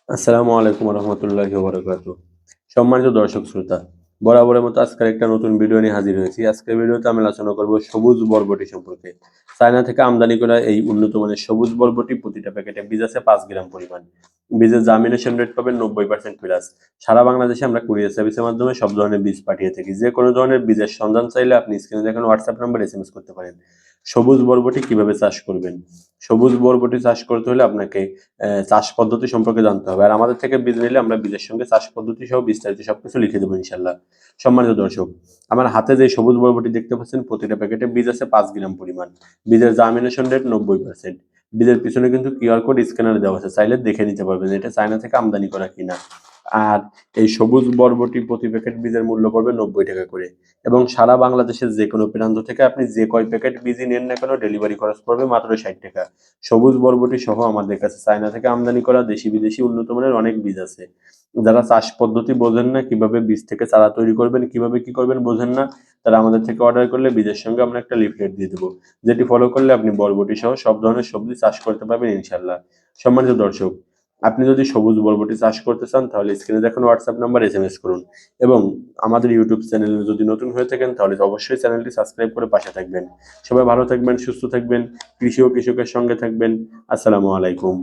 আসসালামু আলাইকুম রহমতুল্লাহি ওয়া বারাকাতুহু। সম্মানিত দর্শক শ্রোতা, বরাবরের মতো আজকের একটা নতুন ভিডিও নিয়ে হাজির হয়েছি। আজকের ভিডিওতে আমি আলোচনা করব সবুজ বরবটি সম্পর্কে। চায়না থেকে আমদানি করা এই উন্নত মানের সবুজ বরবটি প্রতিটা প্যাকেটে বীজ আছে 5 গ্রাম পরিমাণ। বীজের জার্মিনেশন রেট পাবেন 90% প্লাস। সারা বাংলাদেশে আমরা কুরিয়ার সার্ভিসের মাধ্যমে সব ধরনের বীজ পাঠিয়ে থাকি। যে কোনো ধরনের বীজের সন্ধান চাইলে আপনি স্ক্রিনে দেখানো হোয়াটসঅ্যাপ নাম্বারে এসএমএস করতে পারেন। সবুজ বরবটি কিভাবে চাষ করবেন? সবুজ বরবটি চাষ করতে হলে আপনাকে চাষ পদ্ধতি সম্পর্কে জানতে হবে। আর আমাদের থেকে বীজ নিলে আমরা বীজের সঙ্গে চাষ পদ্ধতি সহ বিস্তারিত সবকিছু লিখে দেবো ইনশাল্লাহ। সম্মানিত দর্শক, আমার হাতে যে সবুজ বরবটি দেখতে পাচ্ছেন প্রতিটা প্যাকেটে বীজ আছে 5 গ্রাম পরিমাণ। বীজের জার্মিনেশন রেট 90%। বীজের পিছনে কিন্তু কিউআর কোড স্ক্যানারে দেওয়া আছে, চাইলে দেখে নিতে পারবেন এটা চায়না থেকে আমদানি করা কিনা। আর এই সবুজ বরবটি প্রতি প্যাকেট বীজের মূল্য পড়বে 90 টাকা করে, এবং সারা বাংলাদেশের যে কোনো প্রান্ত থেকে আপনি যে কয় প্যাকেট বীজই নেন না কেন ডেলিভারি খরচ পড়বে মাত্র 60 টাকা। সবুজ বরবটি সহ আমাদের কাছে চায়না থেকে আমদানি করা দেশি বিদেশি উন্নত মানের অনেক বীজ আছে। যারা চাষ পদ্ধতি বোঝেন না, কিভাবে বীজ থেকে চারা তৈরি করবেন, কিভাবে কি করবেন বোঝেন না, তারা আমাদের থেকে অর্ডার করলে বীজের সঙ্গে আমরা একটা লিফলেট দিয়ে দেবো, যেটি ফলো করলে আপনি বরবটি সহ সব ধরনের সবজি চাষ করতে পারবেন ইনশাল্লাহ। সম্মানিত দর্শক, আপনি যদি সবুজ বরবটি চাষ করতে চান তাহলে স্ক্রিনে দেখানো হোয়াটসঅ্যাপ নাম্বার এসএমএস করুন, এবং আমাদের ইউটিউব চ্যানেলে যদি নতুন হয়ে থাকেন তাহলে অবশ্যই চ্যানেলটি সাবস্ক্রাইব করে পাশে থাকবেন। সবাই ভালো থাকবেন, সুস্থ থাকবেন, কৃষি ও কৃষকের সঙ্গে থাকবেন। আসসালামু আলাইকুম।